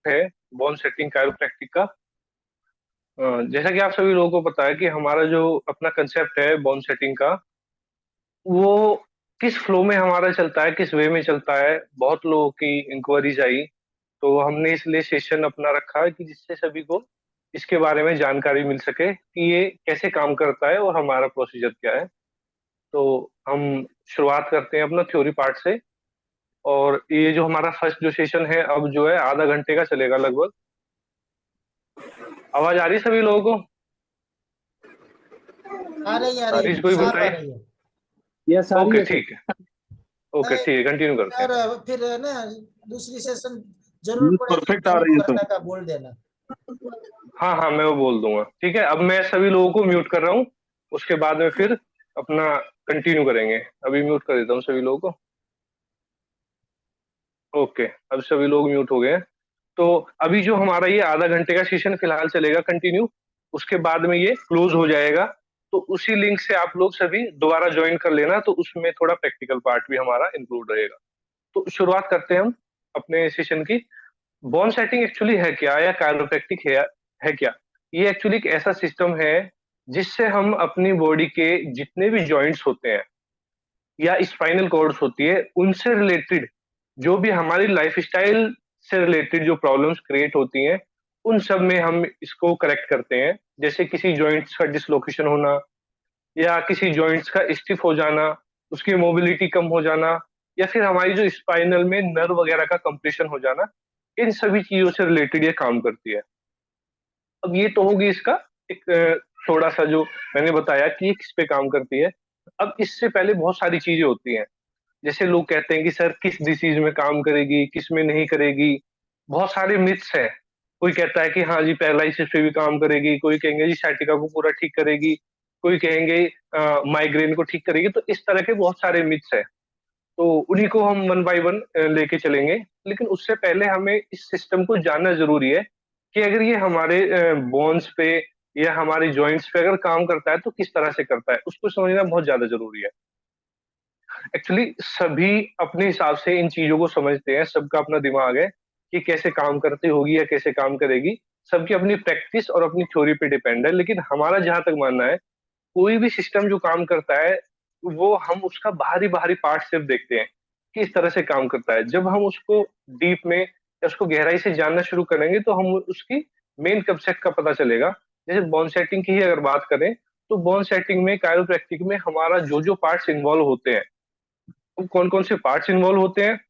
Concept है bone setting chiropractic का। जैसा कि आप सभी लोगों को पता है कि हमारा जो अपना कंसेप्ट है बोन सेटिंग का, वो किस फ्लो में हमारा चलता है, किस वे में चलता है। बहुत लोगों की इंक्वायरीज आई, तो हमने इसलिए सेशन अपना रखा है कि जिससे सभी को इसके बारे में जानकारी मिल सके कि ये कैसे काम करता है और हमारा प्रोसीजर क्या है। तो हम शुरुआत करते हैं अपना थ्योरी पार्ट से। और ये जो हमारा फर्स्ट जो सेशन है, अब जो है आधा घंटे का चलेगा लगभग। आवाज आ रही है सभी लोगों को? आ रही हरीश है, कोई साफ आ बताइए। रही है। ये सारी ओके है सर। ठीक है। ओके नहीं ठीक है, कंटिन्यू करते हैं। यार, फिर है ना, दूसरी सेशन जरूर पड़ेगी परफेक्ट आ म्यूट रही है सर। करने का, बोल देना। हाँ हाँ, मैं वो बोल दूंगा। ठीक है, अब मैं सभी लोगों को म्यूट कर रहा हूँ। उसके बाद में फिर अपना कंटिन्यू करेंगे। अभी म्यूट कर देता हूँ सभी लोगों को। ओके, अब सभी लोग म्यूट हो गए हैं। तो अभी जो हमारा ये आधा घंटे का सेशन फिलहाल चलेगा कंटिन्यू, उसके बाद में ये क्लोज हो जाएगा। तो उसी लिंक से आप लोग सभी दोबारा ज्वाइन कर लेना, तो उसमें थोड़ा प्रैक्टिकल पार्ट भी हमारा इंक्लूड रहेगा। तो शुरुआत करते हैं हम अपने सेशन की। बोन सेटिंग एक्चुअली है क्या, या कायरोप्रैक्टिक है क्या? ये एक्चुअली एक ऐसा सिस्टम है जिससे हम अपनी बॉडी के जितने भी जॉइंट्स होते हैं या स्पाइनल कॉर्ड्स होती है, उनसे रिलेटेड जो भी हमारी लाइफ स्टाइल से रिलेटेड जो प्रॉब्लम्स क्रिएट होती हैं, उन सब में हम इसको करेक्ट करते हैं। जैसे किसी जॉइंट्स का डिसलोकेशन होना, या किसी जॉइंट्स का स्टिफ हो जाना, उसकी मोबिलिटी कम हो जाना, या फिर हमारी जो स्पाइनल में नर्व वगैरह का कंप्रेशन हो जाना, इन सभी चीजों से रिलेटेड ये काम करती है। अब ये तो होगी इसका एक थोड़ा सा जो मैंने बताया कि ये किस पे काम करती है। अब इससे पहले बहुत सारी चीजें होती हैं। जैसे लोग कहते हैं कि सर किस डिसीज में काम करेगी, किस में नहीं करेगी। बहुत सारे मिथ्स हैं। कोई कहता है कि हाँ जी पैरालिसिस पे भी काम करेगी, कोई कहेंगे जी sciatica को पूरा ठीक करेगी, कोई कहेंगे माइग्रेन को ठीक करेगी। तो इस तरह के बहुत सारे मिथ्स हैं। तो उन्हीं को हम वन बाय वन लेके चलेंगे। लेकिन उससे पहले हमें इस सिस्टम को जानना जरूरी है कि अगर ये हमारे बोन्स पे या हमारे जॉइंट्स पे अगर काम करता है तो किस तरह से करता है, उसको समझना बहुत ज्यादा जरूरी है। एक्चुअली सभी अपने हिसाब से इन चीजों को समझते हैं, सबका अपना दिमाग है कि कैसे काम करती होगी या कैसे काम करेगी। सबकी अपनी प्रैक्टिस और अपनी थ्योरी पे डिपेंड है। लेकिन हमारा जहां तक मानना है, कोई भी सिस्टम जो काम करता है, वो हम उसका बाहरी बाहरी पार्ट सिर्फ देखते हैं कि इस तरह से काम करता है। जब हम उसको डीप में या उसको गहराई से जानना शुरू करेंगे, तो हम उसकी मेन कंसेप्ट का पता चलेगा। जैसे बोन सेटिंग की ही अगर बात करें, तो बोन सेटिंग में कायरोप्रैक्टिक में हमारा जो जो पार्ट्स इन्वॉल्व होते हैं, वो कौन कौन से पार्ट्स इन्वॉल्व होते हैं,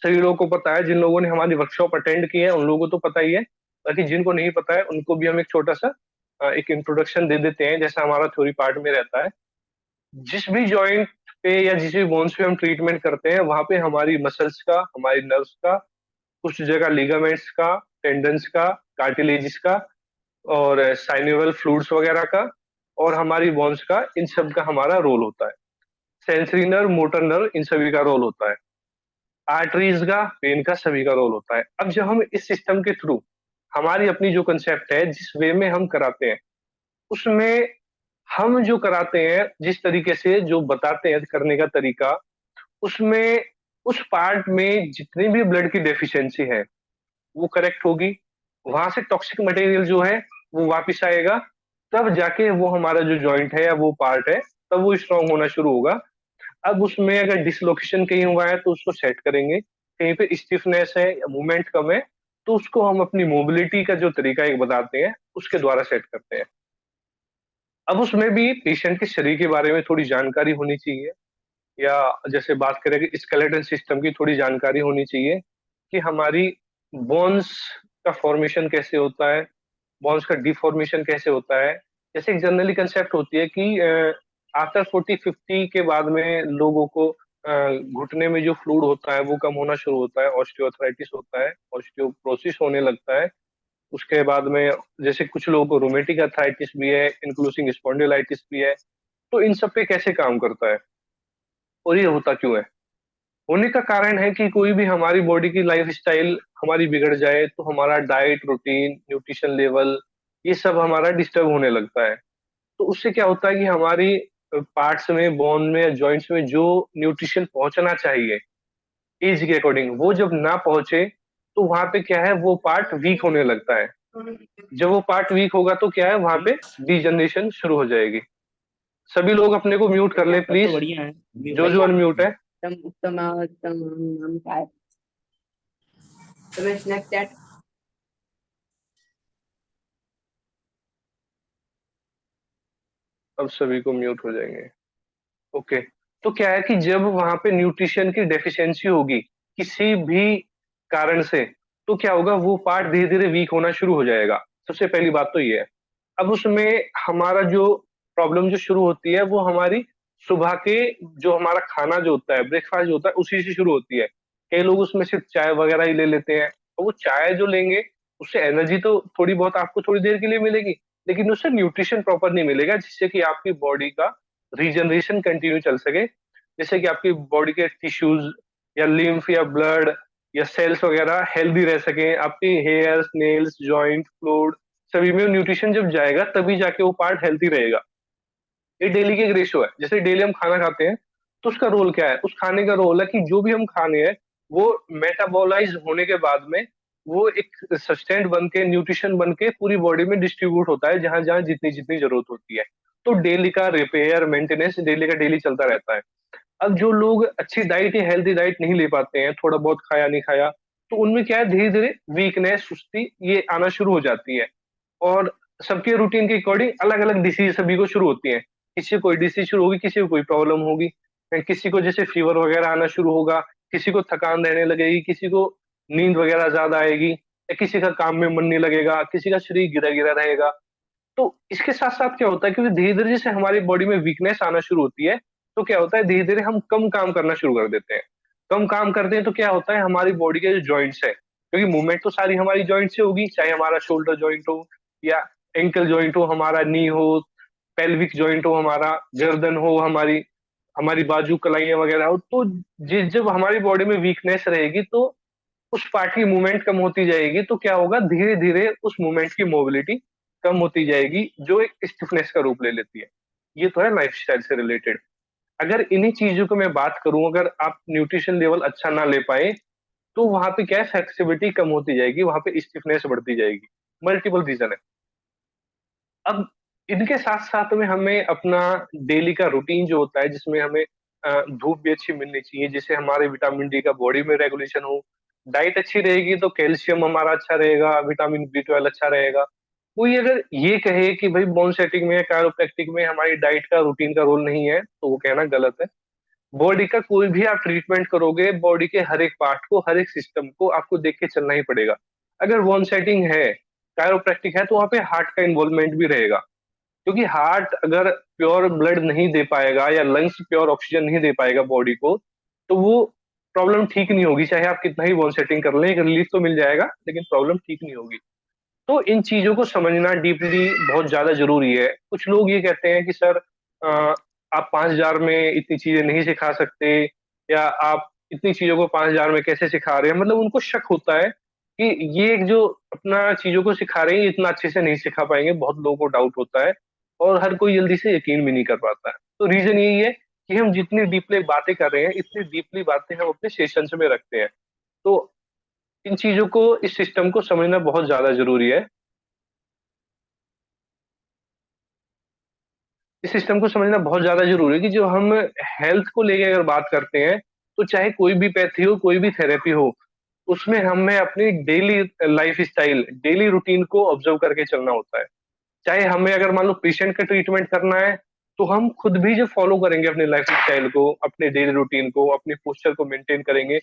सभी लोगों को पता है। जिन लोगों ने हमारी वर्कशॉप अटेंड की है उन लोगों को तो पता ही है, बाकी जिनको नहीं पता है उनको भी हम एक छोटा सा एक इंट्रोडक्शन दे देते हैं, जैसा हमारा थ्योरी पार्ट में रहता है। जिस भी जॉइंट पे या जिस भी बोन्स पे हम ट्रीटमेंट करते हैं, वहां पे हमारी मसल्स का, हमारी नर्व्स का, कुछ जगह लिगामेंट्स का, टेंडन्स का, कार्टिलेजिस का, और साइनोवियल फ्लूइड्स वगैरह का, और हमारी बोन्स का, इन सब का हमारा रोल होता है। सेंसरी नर्व, मोटर नर्व, इन सभी का रोल होता है। आर्टरीज का, वेन का, सभी का रोल होता है। अब जब हम इस सिस्टम के थ्रू हमारी अपनी जो कंसेप्ट है, जिस वे में हम कराते हैं, उसमें हम जो कराते हैं, जिस तरीके से जो बताते हैं करने का तरीका, उसमें उस पार्ट में जितनी भी ब्लड की डेफिशिएंसी है वो करेक्ट होगी। वहां से टॉक्सिक मटेरियल जो है वो वापस आएगा। तब जाके वो हमारा जो जॉइंट है या वो पार्ट है, तब वो स्ट्रांग होना शुरू होगा। अब उसमें अगर डिसलोकेशन कहीं हुआ है तो उसको सेट करेंगे। कहीं पे स्टिफनेस है या मूवमेंट कम है, तो उसको हम अपनी मोबिलिटी का जो तरीका एक बताते हैं, उसके द्वारा सेट करते हैं। अब उसमें भी पेशेंट के शरीर के बारे में थोड़ी जानकारी होनी चाहिए, या जैसे बात करें कि स्केलेटन सिस्टम की थोड़ी जानकारी होनी चाहिए कि हमारी बोन्स का फॉर्मेशन कैसे होता है, बोन्स का डिफॉर्मेशन कैसे होता है। जैसे एक जनरली कंसेप्ट होती है कि आफ्टर 40-50 के बाद में लोगों को घुटने में जो फ्लूइड होता है वो कम होना शुरू होता है, ऑस्टियोआर्थराइटिस होता है, ऑस्टियोप्रोसिस होने लगता है। उसके बाद में जैसे कुछ लोगों को रोमेटिक अर्थराइटिस भी है, इंक्लूसिंग स्पॉन्डिलाइटिस भी है। तो इन सब पे कैसे काम करता है और ये होता क्यों है? होने का कारण है कि कोई भी हमारी बॉडी की लाइफ स्टाइल हमारी बिगड़ जाए, तो हमारा डाइट रूटीन, न्यूट्रिशन लेवल, ये सब हमारा डिस्टर्ब होने लगता है। तो उससे क्या होता है कि हमारी पार्ट्स में, बोन में, जॉइंट्स में जो न्यूट्रिशन पहुंचना चाहिए एज के अकॉर्डिंग, वो जब ना पहुंचे, तो वहां पे क्या है, वो पार्ट वीक होने लगता है। जब वो पार्ट वीक होगा तो क्या है, वहां पे डीजनरेशन शुरू हो जाएगी। सभी लोग अपने को म्यूट कर ले तब तो प्लीज, बढ़िया है जो जो भैया। अनम्यूट है। उत्तम उत्तम उत्तम। हम काय तुम्हें स्नैपचैट। अब सभी को म्यूट हो जाएंगे। ओके। तो क्या है कि जब वहां पे न्यूट्रिशन की डेफिशिएंसी होगी किसी भी कारण से, तो क्या होगा, वो पार्ट धीरे धीरे वीक होना शुरू हो जाएगा। सबसे पहली बात तो ये है। अब उसमें हमारा जो प्रॉब्लम जो शुरू होती है, वो हमारी सुबह के जो हमारा खाना जो होता है, ब्रेकफास्ट जो होता है, उसी से शुरू होती है। कई लोग उसमें सिर्फ चाय वगैरह ही ले लेते हैं, और वो चाय जो लेंगे उससे एनर्जी तो थोड़ी बहुत आपको थोड़ी देर के लिए मिलेगी, लेकिन उससे न्यूट्रिशन प्रॉपर नहीं मिलेगा, जिससे कि आपकी बॉडी का रीजनरेशन कंटिन्यू चल सके, जैसे कि आपकी बॉडी के टिश्यूज या लिम्फ या ब्लड या सेल्स वगैरह हेल्दी रह सके, आपकी हेयर्स, नेल्स, जॉइंट, फ्लूइड, सभी में न्यूट्रिशन जब जाएगा तभी जाके वो पार्ट हेल्थी रहेगा। ये डेली के एक रेशो है। जैसे डेली हम खाना खाते हैं, तो उसका रोल क्या है, उस खाने का रोल है कि जो भी हम खाने हैं वो मेटाबोलाइज होने के बाद में वो एक सस्टेंट बन के, न्यूट्रिशन बन के पूरी बॉडी में डिस्ट्रीब्यूट होता है, जहां जहां जितनी जितनी जरूरत होती है। तो डेली का रिपेयर मेंटेनेंस डेली का डेली चलता रहता है। अब जो लोग अच्छी डाइट या हेल्दी डाइट नहीं ले पाते हैं, थोड़ा बहुत खाया नहीं खाया, तो उनमें क्या है, धीरे धीरे वीकनेस, सुस्ती ये आना शुरू हो जाती है। और सबके रूटीन के अकॉर्डिंग अलग अलग डिसीज सभी को शुरू होती है। किसी को कोई डिसीज शुरू होगी, किसी को कोई प्रॉब्लम होगी, किसी को जैसे फीवर वगैरह आना शुरू होगा, किसी को थकान रहने लगेगी, किसी को नींद वगैरह ज्यादा आएगी, या किसी का काम में मन नहीं लगेगा, किसी का शरीर गिरा गिरा रहेगा। तो इसके साथ साथ क्या होता है कि धीरे धीरे जैसे हमारी बॉडी में वीकनेस आना शुरू होती है, तो क्या होता है, धीरे धीरे हम कम काम करना शुरू कर देते हैं। कम काम करते हैं तो क्या होता है, हमारी बॉडी के जो जॉइंट्स है, क्योंकि मूवमेंट तो सारी हमारी जॉइंट से होगी, चाहे हमारा शोल्डर जॉइंट हो या एंकल जॉइंट हो, हमारा नी हो, पेल्विक जॉइंट हो, हमारा गर्दन हो, हमारी हमारी बाजू कलाइयां वगैरह हो, तो जिस जब हमारी बॉडी में वीकनेस रहेगी तो उस पार्ट की मूवमेंट कम होती जाएगी, तो क्या होगा, धीरे धीरे उस मूवमेंट की मोबिलिटी कम होती जाएगी, जो एक स्टिफनेस का रूप ले लेती है। ये तो है लाइफस्टाइल से रिलेटेड। अगर इन्हीं चीजों को मैं बात करूं, अगर आप न्यूट्रिशन लेवल अच्छा ना ले पाए, तो वहां पे क्या है, फ्लेक्सिबिलिटी कम होती जाएगी, वहां पे स्टिफनेस बढ़ती जाएगी। मल्टीपल रीजन है। अब इनके साथ साथ में हमें अपना डेली का रूटीन जो होता है, जिसमें हमें धूप भी अच्छी मिलनी चाहिए, जिससे हमारे विटामिन डी का बॉडी में रेगुलेशन हो। डाइट अच्छी रहेगी तो कैल्शियम हमारा अच्छा रहेगा, विटामिन B12 अच्छा रहेगा। कोई अगर ये कहे कि भाई बोन सेटिंग में या कायरोप्रैक्टिक में हमारी डाइट का रूटीन का रोल नहीं है, तो वो कहना गलत है। बॉडी का कोई भी आप ट्रीटमेंट करोगे, बॉडी के हर एक पार्ट को, हर एक सिस्टम को आपको देख के चलना ही पड़ेगा। अगर बोन सेटिंग है, कायरोप्रैक्टिक है, तो वहां पे हार्ट का इन्वॉल्वमेंट भी रहेगा, क्योंकि हार्ट अगर प्योर ब्लड नहीं दे पाएगा या लंग्स प्योर ऑक्सीजन नहीं दे पाएगा बॉडी को, तो वो प्रॉब्लम ठीक नहीं होगी। चाहे आप कितना ही बॉन सेटिंग कर लें, एक रिलीफ तो मिल जाएगा, लेकिन प्रॉब्लम ठीक नहीं होगी। तो इन चीजों को समझना डीपली बहुत ज्यादा जरूरी है। कुछ लोग ये कहते हैं कि सर, आप 5,000 में इतनी चीजें नहीं सिखा सकते, या आप इतनी चीजों को 5,000 में कैसे सिखा रहे हैं। मतलब उनको शक होता है कि ये एक जो अपना चीजों को सिखा रहे हैं, ये इतना अच्छे से नहीं सिखा पाएंगे। बहुत लोगों को डाउट होता है, और हर कोई जल्दी से यकीन भी नहीं कर पाता है। तो रीजन यही है कि हम जितनी डीपली बातें कर रहे हैं, इतनी डीपली बातें हम अपने सेशंस में रखते हैं। तो इन चीजों को, इस सिस्टम को समझना बहुत ज्यादा जरूरी है। इस सिस्टम को समझना बहुत ज्यादा जरूरी है कि जो हम हेल्थ को लेके अगर बात करते हैं, तो चाहे कोई भी पैथी हो, कोई भी थेरेपी हो, उसमें हमें अपनी daily life style, daily routine को ऑब्जर्व करके चलना होता है। चाहे हमें अगर मान लो पेशेंट का ट्रीटमेंट करना है, तो हम खुद भी जब फॉलो करेंगे अपनी लाइफ स्टाइल को, अपने डेली रूटीन को, अपनी पोस्चर को मेंटेन करेंगे,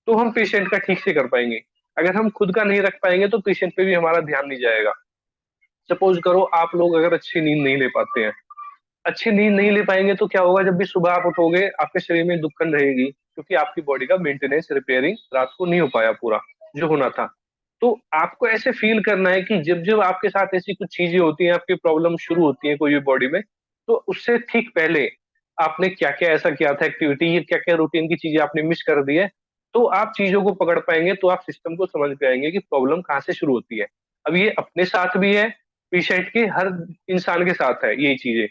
तो हम पेशेंट का ठीक से कर पाएंगे। अगर हम खुद का नहीं रख पाएंगे, तो पेशेंट पे भी हमारा ध्यान नहीं जाएगा। सपोज करो आप लोग अगर अच्छी नींद नहीं ले पाते हैं, अच्छी नींद नहीं ले पाएंगे, तो क्या होगा, जब भी सुबह आप उठोगे आपके शरीर में दुखन रहेगी, क्योंकि आपकी बॉडी का मेंटेनेंस, रिपेयरिंग रात को नहीं हो पाया पूरा जो होना था। तो आपको ऐसे फील करना है कि जब जब आपके साथ ऐसी कुछ चीजें होती हैं, आपकी प्रॉब्लम शुरू होती है कोई भी बॉडी में, तो उससे ठीक पहले आपने क्या क्या ऐसा किया था एक्टिविटी, ये क्या क्या रूटीन की चीजें आपने मिस कर दी है। तो आप चीजों को पकड़ पाएंगे, तो आप सिस्टम को समझ पाएंगे कि प्रॉब्लम कहाँ से शुरू होती है। अब ये अपने साथ भी है, पेशेंट के, हर इंसान के साथ है यही चीजें।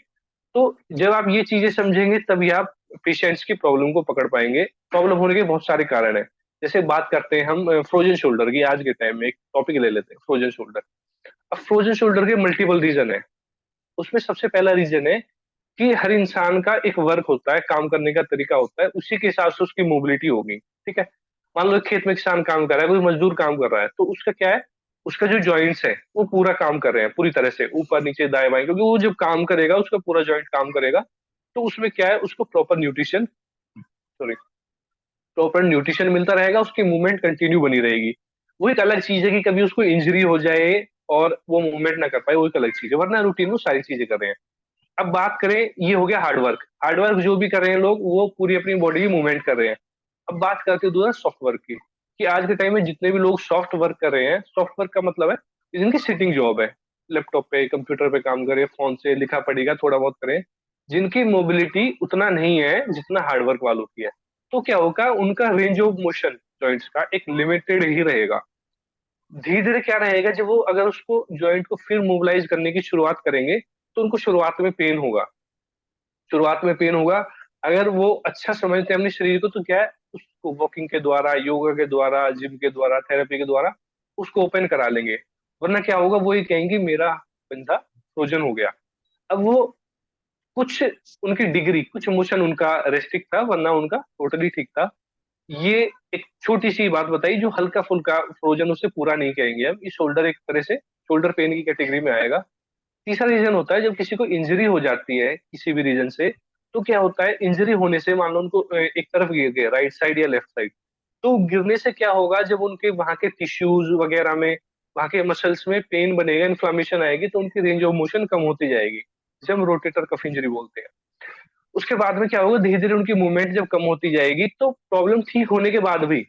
तो जब आप ये चीजें समझेंगे, तभी आप पेशेंट्स की प्रॉब्लम को पकड़ पाएंगे। प्रॉब्लम होने के बहुत सारे कारण हैं। जैसे बात करते हैं हम फ्रोजन शोल्डर की, आज के टाइम में एक टॉपिक ले लेते हैं फ्रोजन शोल्डर। अब फ्रोजन शोल्डर के मल्टीपल रीजन है। उसमें सबसे पहला रीजन है कि हर इंसान का एक वर्क होता है, काम करने का तरीका होता है, उसी के हिसाब से उसकी मोबिलिटी होगी। ठीक है, मान लो खेत में किसान काम कर रहा है, कोई मजदूर काम कर रहा है, तो उसका क्या है, उसका जो जॉइंट्स है वो पूरा काम कर रहे हैं पूरी तरह से, ऊपर नीचे दाएं बाएं, क्योंकि वो जब काम करेगा उसका पूरा जॉइंट काम करेगा। तो उसमें क्या है, उसको proper nutrition, sorry, proper nutrition मिलता रहेगा, उसकी मूवमेंट कंटिन्यू बनी रहेगी। वो एक अलग चीज है कि कभी उसको इंजरी हो जाए और वो मूवमेंट ना कर पाए, वो एक अलग चीज है, वरना रूटीन में सारी चीजें कर रहे हैं। अब बात करें, ये हो गया हार्डवर्क। हार्डवर्क जो भी कर रहे हैं लोग, वो पूरी अपनी बॉडी की मूवमेंट कर रहे हैं। अब बात करते हैं दूसरा सॉफ्ट वर्क की, कि आज के टाइम में जितने भी लोग सॉफ्ट वर्क कर रहे हैं, सॉफ्ट वर्क का मतलब है जिनकी सिटिंग जॉब है, लैपटॉप पे कंप्यूटर पे काम करे, फोन से लिखा पढ़ेगा थोड़ा बहुत करें, जिनकी मोबिलिटी उतना नहीं है जितना हार्डवर्क वालों की है। तो क्या होगा, उनका रेंज ऑफ मोशन जॉइंट्स का एक लिमिटेड ही रहेगा। धीरे धीरे क्या रहेगा, जब वो अगर उसको जॉइंट को फिर मोबिलाइज करने की शुरुआत करेंगे, तो उनको शुरुआत में पेन होगा, शुरुआत में पेन होगा। अगर वो अच्छा समझते हैं अपने शरीर को, तो क्या है, उसको वॉकिंग के द्वारा, योगा के द्वारा, जिम के द्वारा, थेरेपी के द्वारा उसको ओपन करा लेंगे। वरना क्या होगा, वो ये कहेंगे मेरा बंदा फ्रोजन हो गया। अब वो कुछ, उनकी डिग्री, कुछ मोशन उनका रेस्ट्रिक्ट था, वरना उनका टोटली ठीक था। ये एक छोटी सी बात बताई, जो हल्का फुल्का फ्रोजन, उसे पूरा नहीं कहेंगे हम। ये शोल्डर एक तरह से शोल्डर पेन की कैटेगरी में आएगा। तीसरा रीजन होता है, जब किसी को इंजरी हो जाती है किसी भी रीजन से, तो क्या होता है, इंजरी होने से मान लो उनको एक तरफ गिर गए, राइट साइड या लेफ्ट साइड, तो गिरने से क्या होगा, जब उनके वहां के टिश्यूज वगैरह में, वहां के मसल्स में पेन बनेगा, इन्फ्लामेशन आएगी, तो उनकी रेंज ऑफ मोशन कम होती जाएगी, जिसे हम रोटेटर कफ इंजरी बोलते हैं। उसके बाद में क्या होगा, धीरे धीरे उनकी मूवमेंट जब कम होती जाएगी, तो प्रॉब्लम ठीक होने के बाद भी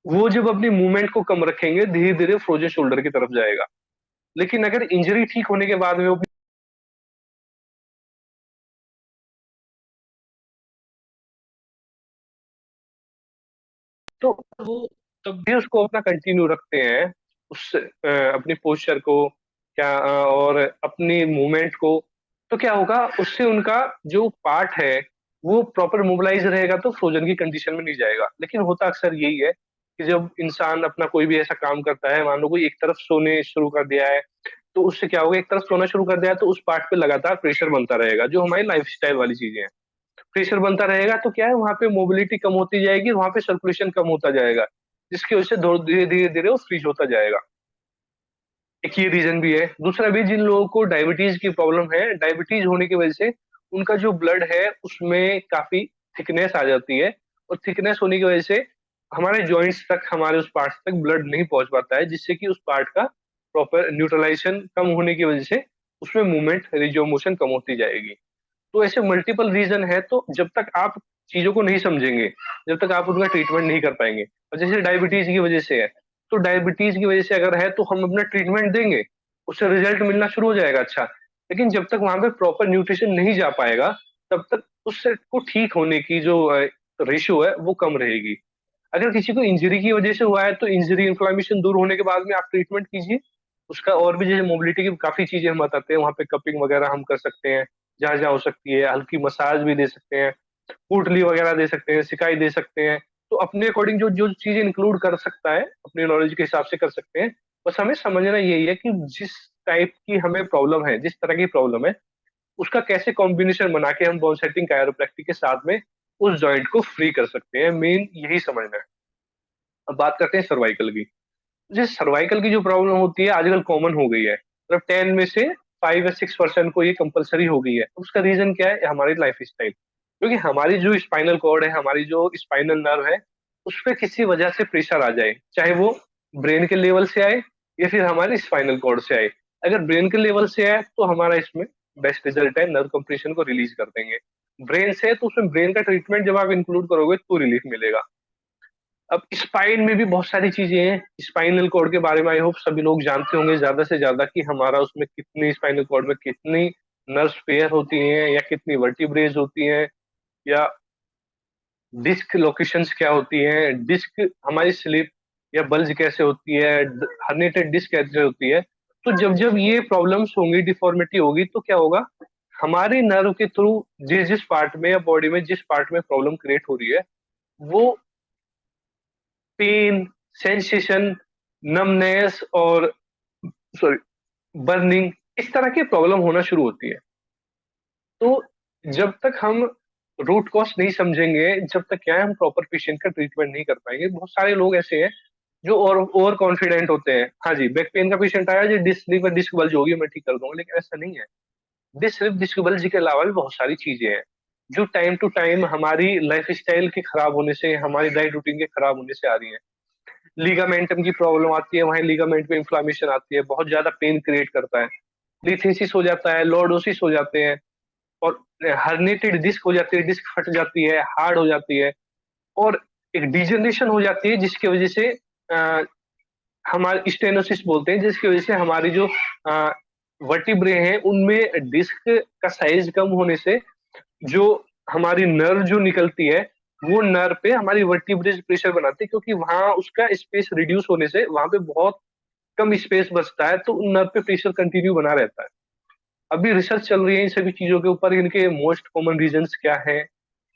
वो जब अपनी मूवमेंट को कम रखेंगे, धीरे धीरे फ्रोजन शोल्डर की तरफ जाएगा। लेकिन अगर इंजरी ठीक होने के बाद में वो, तो वो तब भी उसको अपना कंटिन्यू रखते हैं, उस अपनी पोस्चर को, क्या और अपनी मूवमेंट को, तो क्या होगा, उससे उनका जो पार्ट है वो प्रॉपर मोबिलाइज रहेगा, तो फ्रोजन की कंडीशन में नहीं जाएगा। लेकिन होता अक्सर यही है कि जब इंसान अपना कोई भी ऐसा काम करता है, मान लो कोई एक तरफ सोने शुरू कर दिया है, तो उससे क्या होगा, एक तरफ सोना शुरू कर दिया है, तो उस पार्ट पे लगातार प्रेशर बनता रहेगा, जो हमारी लाइफ स्टाइल वाली चीजें हैं। प्रेशर बनता रहेगा, तो क्या है, वहां पे मोबिलिटी कम होती जाएगी, वहां पे सर्कुलेशन कम होता जाएगा, जिसकी वजह से धीरे धीरे धीरे वो फ्रीज होता जाएगा। एक ये रीजन भी है। दूसरा भी, जिन लोगों को डायबिटीज की प्रॉब्लम है, डायबिटीज होने की वजह से उनका जो ब्लड है उसमें काफी थिकनेस आ जाती है, और थिकनेस होने की वजह से हमारे जॉइंट्स तक, हमारे उस पार्ट तक ब्लड नहीं पहुंच पाता है, जिससे कि उस पार्ट का प्रॉपर न्यूट्रलाइजेशन कम होने की वजह से उसमें मूवमेंट, रेंज ऑफ मोशन कम होती जाएगी। तो ऐसे मल्टीपल रीजन है, तो जब तक आप चीजों को नहीं समझेंगे, जब तक आप उनका ट्रीटमेंट नहीं कर पाएंगे। और जैसे डायबिटीज की वजह से है, तो डायबिटीज की वजह से अगर है, तो हम अपना ट्रीटमेंट देंगे, उससे रिजल्ट मिलना शुरू हो जाएगा अच्छा। लेकिन जब तक वहां पे प्रॉपर न्यूट्रिशन नहीं जा पाएगा, तब तक उससे को ठीक होने की जो रेशियो है वो कम रहेगी। अगर किसी को इंजरी की वजह से हुआ है, तो इंजरी इन्फ्लामेशन दूर होने के बाद में आप ट्रीटमेंट कीजिए उसका। और भी जैसे मोबिलिटी की काफी चीजें हम बताते हैं, वहां पे कपिंग वगैरह हम कर सकते हैं, जहां जहां हो सकती है, हल्की मसाज भी दे सकते हैं, पोटली वगैरह दे सकते हैं, सिकाई दे सकते हैं। तो अपने अकॉर्डिंग जो जो चीजें इंक्लूड कर सकता है, अपने नॉलेज के हिसाब से कर सकते हैं। बस हमें समझना यही है कि जिस टाइप की हमें प्रॉब्लम है, जिस तरह की प्रॉब्लम है, उसका कैसे कॉम्बिनेशन बना के हम बोन सेटिंग कायरोप्रैक्टिक के साथ में उस जॉइंट को फ्री कर सकते हैं, मेन यही समझना है। अब बात करते हैं सर्वाइकल की। जैसे सर्वाइकल की जो प्रॉब्लम होती है, आजकल कॉमन हो गई है, मतलब 10 में से 5 या 6% को ये कंपलसरी हो गई है। उसका रीजन क्या है, हमारी लाइफ स्टाइल। क्योंकि हमारी जो स्पाइनल कॉर्ड है, हमारी जो स्पाइनल नर्व है, उस पर किसी वजह से प्रेशर आ जाए, चाहे वो ब्रेन के लेवल से आए या फिर हमारे स्पाइनल कॉर्ड से आए। अगर ब्रेन के लेवल से आए, तो हमारा इसमें बेस्ट रिजल्ट है, नर्व कंप्रेशन को रिलीज कर देंगे। ब्रेन से है, तो उसमें ब्रेन का ट्रीटमेंट जब आप इंक्लूड करोगे, तो रिलीफ मिलेगा। अब स्पाइन में भी बहुत सारी चीजें हैं। स्पाइनल कॉर्ड के बारे में आई होप सभी लोग जानते होंगे ज्यादा से ज्यादा, कि हमारा उसमें कितनी, स्पाइनल कॉर्ड में कितनी नर्व्स पेयर होती हैं, या कितनी वर्टिब्रेज होती हैं, या डिस्क लोकेशंस क्या होती हैं, डिस्क हमारी स्लिप या बल्ज कैसे होती है, हर्निएटेड डिस्क कैसे होती है। तो जब जब ये प्रॉब्लम्स होंगी, डिफॉर्मिटी होगी, तो क्या होगा, हमारे नर्व के थ्रू जिस जिस पार्ट में या बॉडी में जिस पार्ट में प्रॉब्लम क्रिएट हो रही है, वो पेन, सेंसेशन, नमनेस और सॉरी बर्निंग, इस तरह की प्रॉब्लम होना शुरू होती है। तो जब तक हम रूट कॉज नहीं समझेंगे, जब तक क्या है हम प्रॉपर पेशेंट का ट्रीटमेंट नहीं कर पाएंगे। बहुत सारे लोग ऐसे हैं जो ओवर कॉन्फिडेंट होते हैं, हाँ जी बैक पेन का पेशेंट आया जी, डिस्क बल्ज होगी मैं ठीक कर दूंगा, लेकिन ऐसा नहीं है। सिर्फ डिस्क बल्ज के अलावा भी बहुत सारी चीजें हैं जो टाइम टू टाइम हमारी लाइफ स्टाइल के खराब होने से, हमारी डाइट रूटीन के खराब होने से आ रही है। लीगामेंटम की प्रॉब्लम आती है, वहीं लीगामेंट में इन्फ्लामेशन आती है, बहुत ज्यादा पेन क्रिएट करता है, लिथेसिस हो जाता है, लॉर्डोसिस हो जाते हैं, और हर्निटेड डिस्क हो जाती है, डिस्क फट जाती है, हार्ड हो जाती है, और एक डिजनरेशन हो जाती है जिसकी वजह से हमारे स्टेनोसिस बोलते हैं, जिसकी वजह से हमारी जो वर्टिब्रे हैं उनमें डिस्क का साइज कम होने से जो हमारी नर्व जो निकलती है, वो नर्व पे हमारी वर्टिब्रेज प्रेशर बनाती है, क्योंकि वहां उसका स्पेस रिड्यूस होने से वहां पे बहुत कम स्पेस बचता है, तो नर्व पे प्रेशर कंटिन्यू बना रहता है। अभी रिसर्च चल रही है इन सभी चीजों के ऊपर, इनके मोस्ट कॉमन रीजंस क्या है।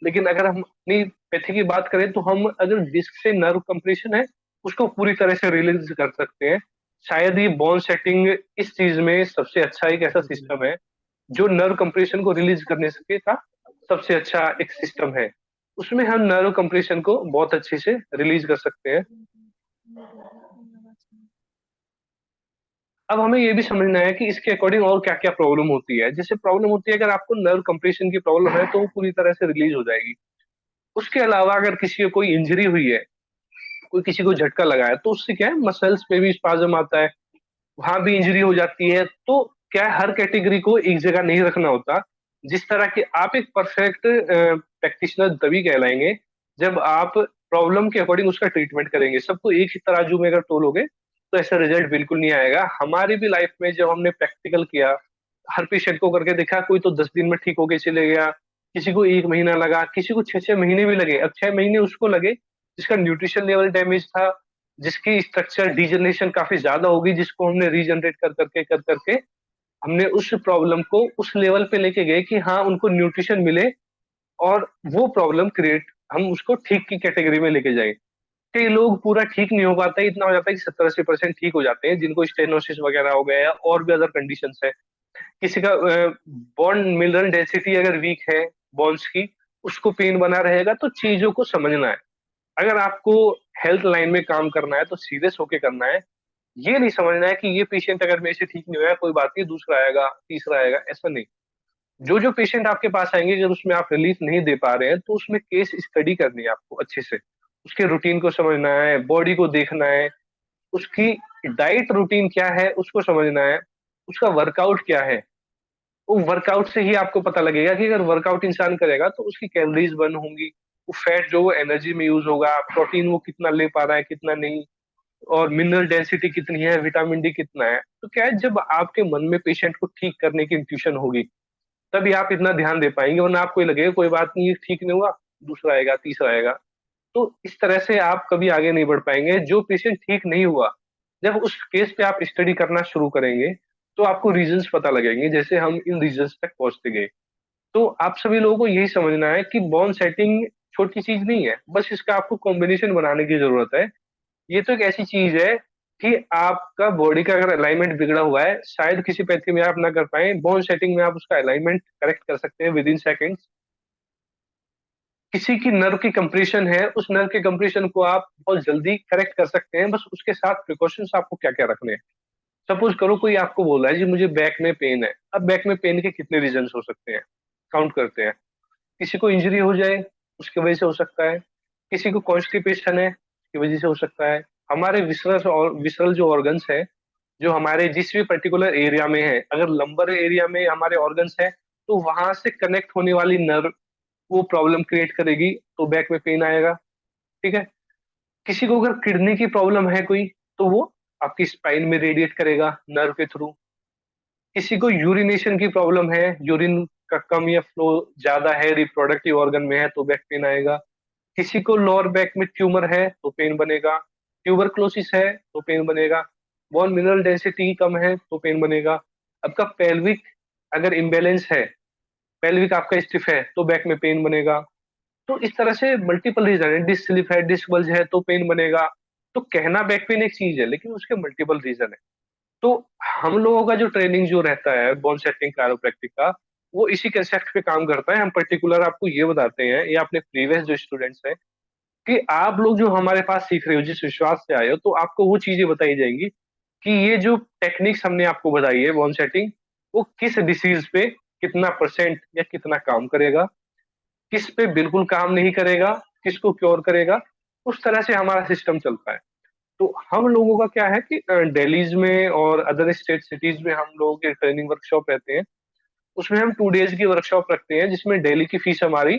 लेकिन अगर हम अपनी पैथी की बात करें तो हम अगर डिस्क से नर्व कंप्रेशन है उसको पूरी तरह से रिलीज कर सकते हैं। शायद ये बोन सेटिंग इस चीज में सबसे अच्छा एक ऐसा सिस्टम है जो नर्व कंप्रेशन को रिलीज करने सके का सबसे अच्छा एक सिस्टम है। उसमें हम नर्व कंप्रेशन को बहुत अच्छे से रिलीज कर सकते हैं। अब हमें ये भी समझना है कि इसके अकॉर्डिंग और क्या क्या प्रॉब्लम होती है। जैसे प्रॉब्लम होती है, अगर आपको नर्व कंप्रेशन की प्रॉब्लम है तो वो पूरी तरह से रिलीज हो जाएगी। उसके अलावा अगर किसी को कोई इंजरी हुई है, कोई किसी को झटका लगा है, तो उससे क्या है मसल्स पे भी स्पाज्म आता है, वहां भी इंजरी हो जाती है। तो क्या है, हर कैटेगरी को एक जगह नहीं रखना होता। जिस तरह की आप एक परफेक्ट प्रैक्टिशनर तभी कहलाएंगे जब आप प्रॉब्लम के अकॉर्डिंग उसका ट्रीटमेंट करेंगे। सबको एक ही तराजू में अगर तोलोगे तो ऐसा रिजल्ट बिल्कुल नहीं आएगा। हमारी भी लाइफ में जब हमने प्रैक्टिकल किया, हर पेशेंट को करके देखा, कोई तो 10 दिन में ठीक होके चले गया, किसी को 1 महीना लगा, किसी को 6 6 महीने भी लगे। अब 6 महीने उसको लगे जिसका न्यूट्रिशन लेवल डैमेज था, जिसकी स्ट्रक्चर डिजनरेशन काफी ज्यादा होगी, जिसको हमने रीजनरेट कर करके हमने उस प्रॉब्लम को उस लेवल पे लेके गए कि हाँ उनको न्यूट्रिशन मिले और वो प्रॉब्लम क्रिएट हम उसको ठीक की कैटेगरी में लेके जाए। कई लोग पूरा ठीक नहीं हो पाता है, इतना हो जाता है कि 70 80% ठीक हो जाते हैं, जिनको स्टेनोसिस वगैरह हो गया है और भी अदर कंडीशन है। किसी का बॉन मिनरल डेंसिटी अगर वीक है बॉन्स की, उसको पेन बना रहेगा। तो चीजों को समझना है। अगर आपको हेल्थ लाइन में काम करना है तो सीरियस होके करना है। ये नहीं समझना है कि ये पेशेंट अगर मेरे से ठीक नहीं हुआ कोई बात नहीं, दूसरा आएगा, तीसरा आएगा, ऐसा नहीं। जो जो पेशेंट आपके पास आएंगे अगर उसमें आप रिलीफ नहीं दे पा रहे हैं तो उसमें केस स्टडी करनी है आपको अच्छे से। उसके रूटीन को समझना है, बॉडी को देखना है, उसकी डाइट रूटीन क्या है उसको समझना है, उसका वर्कआउट क्या है। वो वर्कआउट से ही आपको पता लगेगा कि अगर वर्कआउट इंसान करेगा तो उसकी कैलोरीज बर्न होंगी, वो फैट जो वो एनर्जी में यूज होगा, प्रोटीन वो कितना ले पा रहा है कितना नहीं, और मिनरल डेंसिटी कितनी है, विटामिन डी कितना है। तो क्या है, जब आपके मन में पेशेंट को ठीक करने की इंट्यूशन होगी तभी आप इतना ध्यान दे पाएंगे, वरना आपको ये लगेगा कोई बात नहीं, ये ठीक नहीं हुआ, दूसरा आएगा, तीसरा आएगा। तो इस तरह से आप कभी आगे नहीं बढ़ पाएंगे। जो पेशेंट ठीक नहीं हुआ, जब उस केस पे आप स्टडी करना शुरू करेंगे तो आपको रीजंस पता लगेंगे, जैसे हम इन रीजंस तक पहुंचते गए। तो आप सभी लोगों को यही समझना है कि बॉन सेटिंग छोटी चीज नहीं है, बस इसका आपको कॉम्बिनेशन बनाने की जरूरत है। ये तो एक ऐसी चीज है कि आपका बॉडी का अगर अलाइनमेंट बिगड़ा हुआ है, शायद किसी पैथी में आप ना कर पाए, बोन सेटिंग में आप उसका अलाइनमेंट करेक्ट कर सकते हैं विद इन सेकेंड्स। किसी की नर्व की कंप्रेशन है, उस नर्व के कंप्रेशन को आप बहुत जल्दी करेक्ट कर सकते हैं, बस उसके साथ प्रिकॉशंस आपको क्या क्या रखने हैं। सपोज करो कोई आपको बोल रहा है जी मुझे बैक में पेन है। अब बैक में पेन के कितने रीजन हो सकते हैं, काउंट करते हैं। किसी को इंजरी हो जाए उसकी वजह से हो सकता है, किसी को कॉन्स्टिपेशन है उसकी वजह से हो सकता है। हमारे विसरल और विसरल जो ऑर्गन्स है, जो हमारे जिस भी पर्टिकुलर एरिया में है, अगर लंबर एरिया में हमारे ऑर्गन्स है तो वहां से कनेक्ट होने वाली नर्व वो प्रॉब्लम क्रिएट करेगी, तो बैक में पेन आएगा। ठीक है। किसी को अगर किडनी की प्रॉब्लम है कोई, तो वो आपकी स्पाइन में रेडिएट करेगा नर्व के थ्रू। किसी को यूरिनेशन की प्रॉब्लम है, यूरिन का कम या फ्लो ज्यादा है, रिप्रोडक्टिव ऑर्गन में है, तो बैक पेन आएगा। किसी को लोअर बैक में ट्यूमर है तो पेन बनेगा, ट्यूबरक्लोसिस है तो पेन बनेगा, बोन मिनरल डेंसिटी कम है तो पेन बनेगा। आपका पेल्विक अगर इम्बेलेंस है, पेल्विक आपका स्टिफ है तो बैक में पेन बनेगा। तो इस तरह से मल्टीपल रीजन है, डिस्क स्लिप है, डिस्क बल्ज है तो पेन बनेगा। तो कहना बैक पेन एक चीज है, लेकिन उसके मल्टीपल रीजन है। तो हम लोगों का जो ट्रेनिंग जो रहता है बोन सेटिंग कायरोप्रैक्टिक का, वो इसी कंसेप्ट पे काम करता है। हम पर्टिकुलर आपको ये बताते हैं, या अपने प्रीवियस जो स्टूडेंट्स हैं, कि आप लोग जो हमारे पास सीख रहे हो, जिस विश्वास से आए हो, तो आपको वो चीजें बताई जाएंगी कि ये जो टेक्निक्स हमने आपको बताई है बोन सेटिंग, वो किस डिसीज पे कितना परसेंट या कितना काम करेगा, किस पे बिल्कुल काम नहीं करेगा, किसको क्योर करेगा। उस तरह से हमारा सिस्टम चलता है। तो हम लोगों का क्या है कि दिल्लीज में और अदर स्टेट सिटीज में हम लोगों के ट्रेनिंग वर्कशॉप रहते हैं। उसमें हम 2 डेज की वर्कशॉप रखते हैं, जिसमें डेली की फीस हमारी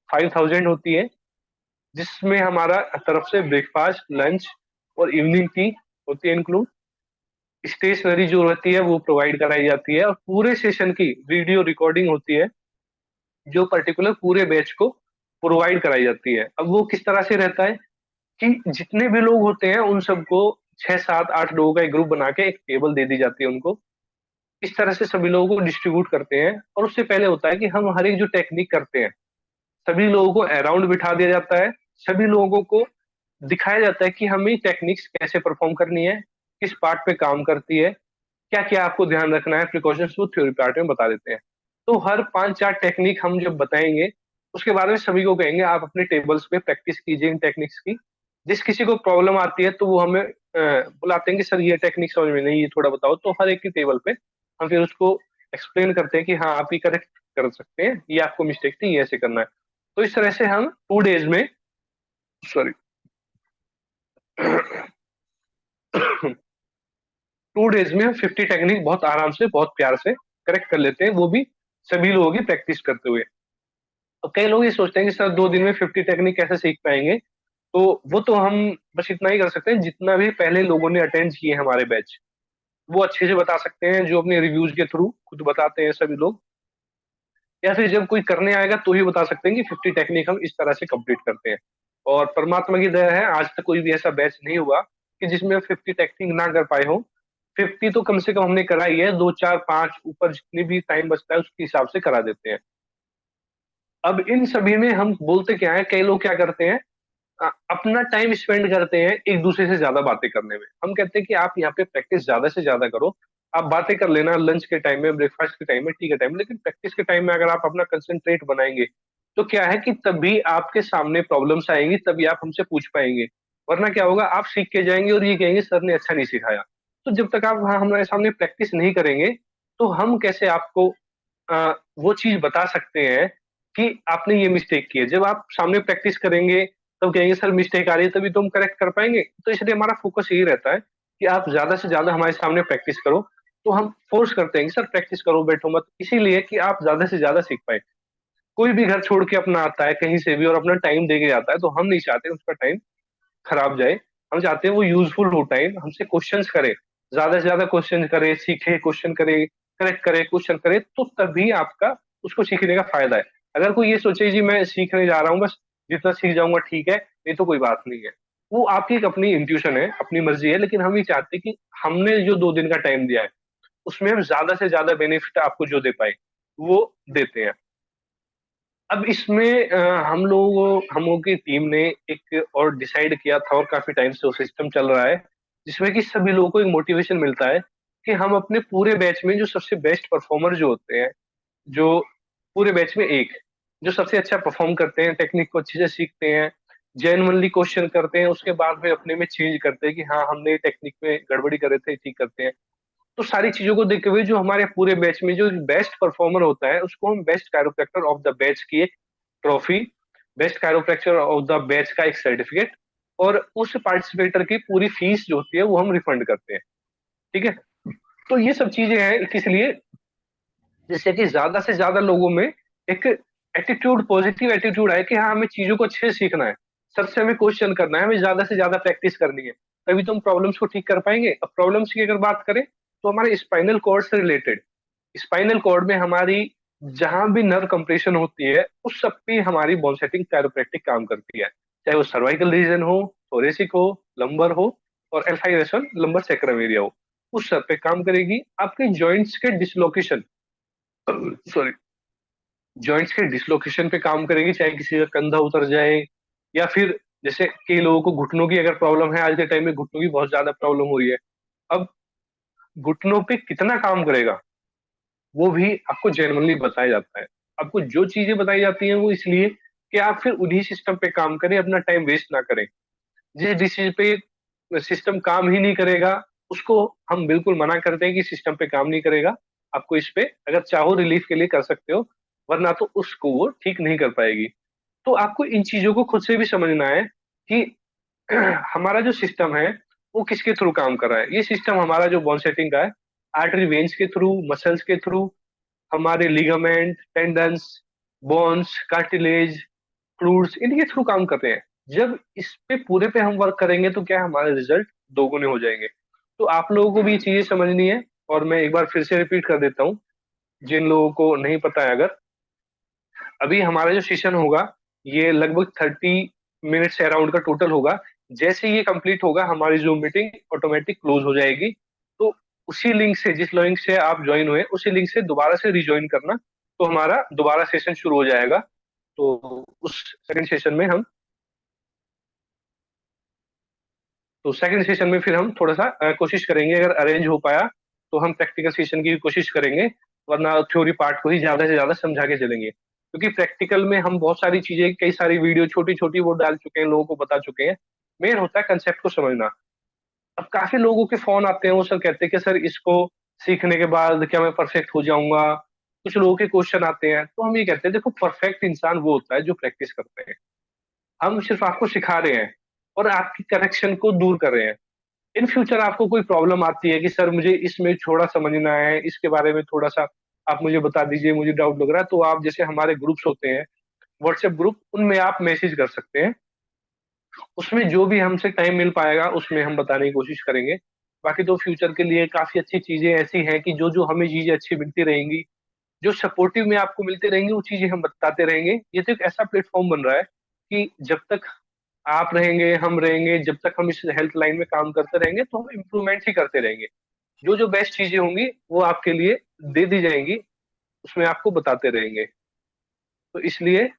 5,000 होती है, जिसमें हमारा तरफ से ब्रेकफास्ट, लंच और इवनिंग टी होती है इंक्लूड। स्टेशनरी जो रहती है वो प्रोवाइड कराई जाती है, और पूरे सेशन की वीडियो रिकॉर्डिंग होती है, जो पर्टिकुलर पूरे बैच को प्रोवाइड कराई जाती है। अब वो किस तरह से रहता है कि जितने भी लोग होते हैं उन सबको 6, 7, 8 लोगों का एक ग्रुप बना के एक टेबल दे दी जाती है उनको। इस तरह से सभी लोगों को डिस्ट्रीब्यूट करते हैं। और उससे पहले होता है कि हम हर एक जो टेक्निक करते हैं, सभी लोगों को अराउंड बिठा दिया जाता है। सभी लोगों को दिखाया जाता है कि हमें टेक्निक्स कैसे परफॉर्म करनी है, किस पार्ट पे काम करती है, क्या क्या आपको ध्यान रखना है, प्रिकॉशंस वो थ्योरी पार्ट में बता देते हैं। तो हर 5, 4 टेक्निक हम जब बताएंगे, उसके बारे में सभी को कहेंगे आप अपने टेबल्स पे प्रैक्टिस कीजिए इन टेक्निक्स की। जिस किसी को प्रॉब्लम आती है तो वो हमें बुलाते हैं कि सर ये टेक्निक समझ में नहीं, ये थोड़ा बताओ। तो हर एक की टेबल पे हम फिर उसको एक्सप्लेन करते हैं कि हाँ आप ये करेक्ट कर सकते हैं, ये आपको मिस्टेक थी, ये ऐसे करना है। तो इस तरह से हम 2 डेज में, सॉरी 2 डेज में हम 50 टेक्निक बहुत आराम से, बहुत प्यार से करेक्ट कर लेते हैं, वो भी सभी लोगों की प्रैक्टिस करते हुए। और कई लोग ये सोचते हैं कि सर 2 दिन में 50 टेक्निक कैसे सीख पाएंगे। तो वो तो हम बस इतना ही कर सकते हैं, जितना भी पहले लोगों ने अटेंड किए हमारे बैच, वो अच्छे से बता सकते हैं, जो अपने रिव्यूज के थ्रू खुद बताते हैं सभी लोग। या फिर जब कोई करने आएगा तो ही बता सकते हैं कि 50 टेक्निक हम इस तरह से कंप्लीट करते हैं। और परमात्मा की दया है, आज तक कोई भी ऐसा बैच नहीं हुआ कि जिसमें 50 टेक्निक ना कर पाए हो। 50 तो कम से कम हमने कराई है, 2, 4, 5 ऊपर जितनी भी टाइम बचता है उसके हिसाब से करा देते हैं। अब इन सभी में हम बोलते क्या है, कई लोग क्या करते हैं, अपना टाइम स्पेंड करते हैं एक दूसरे से ज्यादा बातें करने में। हम कहते हैं कि आप यहाँ पे प्रैक्टिस ज्यादा से ज्यादा करो, आप बातें कर लेना लंच के टाइम में, ब्रेकफास्ट के टाइम में, टी के टाइम में, लेकिन प्रैक्टिस के टाइम में अगर आप अपना कंसंट्रेट बनाएंगे, तो क्या है कि तभी आपके सामने प्रॉब्लम्स आएंगी, तभी आप हमसे पूछ पाएंगे। वरना क्या होगा, आप सीख के जाएंगे और ये कहेंगे सर ने अच्छा नहीं सिखाया। तो जब तक आप वहाँ हमारे सामने प्रैक्टिस नहीं करेंगे, तो हम कैसे आपको वो चीज बता सकते हैं कि आपने ये मिस्टेक की है। जब आप सामने प्रैक्टिस करेंगे तब कहेंगे सर मिस्टेक आ रही है, तभी तो हम करेक्ट कर पाएंगे। तो इसलिए हमारा फोकस यही रहता है कि आप ज्यादा से ज्यादा हमारे सामने प्रैक्टिस करो। तो हम फोर्स करते हैं कि सर प्रैक्टिस करो, बैठो मत, इसीलिए कि आप ज्यादा से ज्यादा सीख पाए। कोई भी घर छोड़ के अपना आता है कहीं से भी और अपना टाइम दे के जाता है, तो हम नहीं चाहते उसका टाइम खराब जाए। हम चाहते हैं वो यूजफुल हो टाइम, हमसे क्वेश्चंस करे, ज्यादा से ज्यादा क्वेश्चन करे, सीखे, क्वेश्चन करे, करेक्ट करे, क्वेश्चन करे, तो तभी आपका उसको सीखने का फायदा है। अगर कोई ये सोचे जी मैं सीखने जा रहा हूँ बस, जितना सीख जाऊंगा ठीक है, नहीं तो कोई बात नहीं है, वो आपकी एक अपनी इंट्यूशन है, अपनी मर्जी है। लेकिन हम ये चाहते हैं कि हमने जो 2 दिन का टाइम दिया है, उसमें हम ज्यादा से ज्यादा बेनिफिट आपको जो दे पाए वो देते हैं। अब इसमें हम लोगों की टीम ने एक और डिसाइड किया था, और काफी टाइम से वो सिस्टम चल रहा है, जिसमें कि सभी लोगों को एक मोटिवेशन मिलता है कि हम अपने पूरे बैच में जो सबसे बेस्ट परफॉर्मर जो होते हैं, जो पूरे बैच में एक जो सबसे अच्छा परफॉर्म करते हैं, टेक्निक को अच्छे से सीखते हैं, जेन्युइनली क्वेश्चन करते हैं, उसके बाद में अपने में चेंज करते हैं कि हाँ हमने टेक्निक में गड़बड़ी करे थे, ठीक करते हैं। तो सारी चीजों को देखते हुए जो हमारे पूरे बैच में जो बेस्ट परफॉर्मर होता है, उसको हम best chiropractor of the batch की एक trophy, best chiropractor of the batch का एक सर्टिफिकेट, और उस पार्टिसिपेटर की पूरी फीस जो होती है वो हम रिफंड करते हैं। ठीक है। तो ये सब चीजें हैं किस लिए, जिससे कि ज्यादा से ज्यादा लोगों में एक एटीट्यूड, पॉजिटिव एटीट्यूड आए कि हाँ हमें चीजों को अच्छे से सीखना है, सर से हमें क्वेश्चन करना है, हमें ज्यादा से ज्यादा प्रैक्टिस करनी है, तभी तो हम प्रॉब्लम्स को ठीक कर पाएंगे। अब प्रॉब्लम्स की अगर बात करें, तो हमारे स्पाइनल कॉर्ड से रिलेटेड, स्पाइनल कॉर्ड में हमारी जहां भी नर्व कंप्रेशन होती है, उस सब पे हमारी बोन सेटिंग कायरोप्रैक्टिक काम करती है। चाहे वो सर्वाइकल रीजन हो, थोरेसिक हो, लंबर हो, और एल्फाइरेशन लंबर सैक्रम एरिया हो, उस सब पे काम करेगी। आपके जॉइंट्स के डिसलोकेशन, सॉरी, जॉइंट्स के डिसलोकेशन पे काम करेगी, चाहे किसी का कंधा उतर जाए, या फिर जैसे कई लोगों को घुटनों की अगर प्रॉब्लम है, आज के टाइम में घुटनों की बहुत ज्यादा प्रॉब्लम हो रही है। अब घुटनों पे कितना काम करेगा वो भी आपको जेन्युइनली बताया जाता है। आपको जो चीजें बताई जाती हैं वो इसलिए कि आप फिर उन्हीं सिस्टम पे काम करें, अपना टाइम वेस्ट ना करें। जिस डिसीज पे सिस्टम काम ही नहीं करेगा उसको हम बिल्कुल मना करते हैं कि सिस्टम पे काम नहीं करेगा। आपको इस पे अगर चाहो रिलीफ के लिए कर सकते हो, वरना तो उसको वो ठीक नहीं कर पाएगी। तो आपको इन चीजों को खुद से भी समझना है कि हमारा जो सिस्टम है वो किसके थ्रू काम कर रहा है। ये सिस्टम हमारा जो बोन सेटिंग का है, आर्टरी वेन्स के थ्रू, मसल्स के थ्रू, हमारे ligament, tendons, bones, cartilage, fluids, इनके थ्रू काम करते हैं। जब इस पे पूरे पे हम वर्क करेंगे तो क्या है, हमारे रिजल्ट दोगुने हो जाएंगे। तो आप लोगों को भी ये चीजें समझनी है, और मैं एक बार फिर से रिपीट कर देता हूँ जिन लोगों को नहीं पता है। अगर अभी हमारा जो सेशन होगा ये लगभग 30 मिनट्स अराउंड का टोटल होगा। जैसे ये कंप्लीट होगा हमारी जूम मीटिंग ऑटोमेटिक क्लोज हो जाएगी। तो उसी लिंक से, जिस लिंक से आप ज्वाइन हुए, उसी लिंक से दोबारा से रिज्वाइन करना, तो हमारा दोबारा सेशन शुरू हो जाएगा। तो उस सेकंड सेशन में हम तो सेकंड सेशन में फिर हम थोड़ा सा कोशिश करेंगे, अगर अरेंज हो पाया तो हम प्रैक्टिकल सेशन की भी कोशिश करेंगे, वरना थ्योरी पार्ट को ही ज्यादा से ज्यादा समझा के चलेंगे। क्योंकि प्रैक्टिकल में हम बहुत सारी चीजें, कई सारी वीडियो छोटी छोटी वो डाल चुके हैं, लोगों को बता चुके हैं। मेन होता है कंसेप्ट को समझना। अब काफी लोगों के फोन आते हैं, वो सर कहते हैं कि सर इसको सीखने के बाद क्या मैं परफेक्ट हो जाऊंगा। कुछ लोगों के क्वेश्चन आते हैं, तो हम ये कहते हैं देखो, परफेक्ट इंसान वो होता है जो प्रैक्टिस करते हैं। हम सिर्फ आपको सिखा रहे हैं और आपकी करेक्शन को दूर कर रहे हैं। इन फ्यूचर आपको कोई प्रॉब्लम आती है कि सर मुझे इसमें थोड़ा समझना है, इसके बारे में थोड़ा सा आप मुझे बता दीजिए, मुझे डाउट लग रहा है, तो आप जैसे हमारे ग्रुप्स होते हैं, व्हाट्सएप ग्रुप, उनमें आप मैसेज कर सकते हैं। उसमें जो भी हमसे टाइम मिल पाएगा उसमें हम बताने की कोशिश करेंगे। बाकी तो फ्यूचर के लिए काफी अच्छी चीजें ऐसी हैं कि जो जो हमें चीजें अच्छी मिलती रहेंगी, जो सपोर्टिव में आपको मिलते रहेंगे, वो चीजें हम बताते रहेंगे। ये तो एक ऐसा प्लेटफॉर्म बन रहा है कि जब तक आप रहेंगे, हम रहेंगे, जब तक हम इस हेल्थ लाइन में काम करते रहेंगे तो हम इम्प्रूवमेंट ही करते रहेंगे। जो जो बेस्ट चीजें होंगी वो आपके लिए दे दी जाएंगी, उसमें आपको बताते रहेंगे। तो इसलिए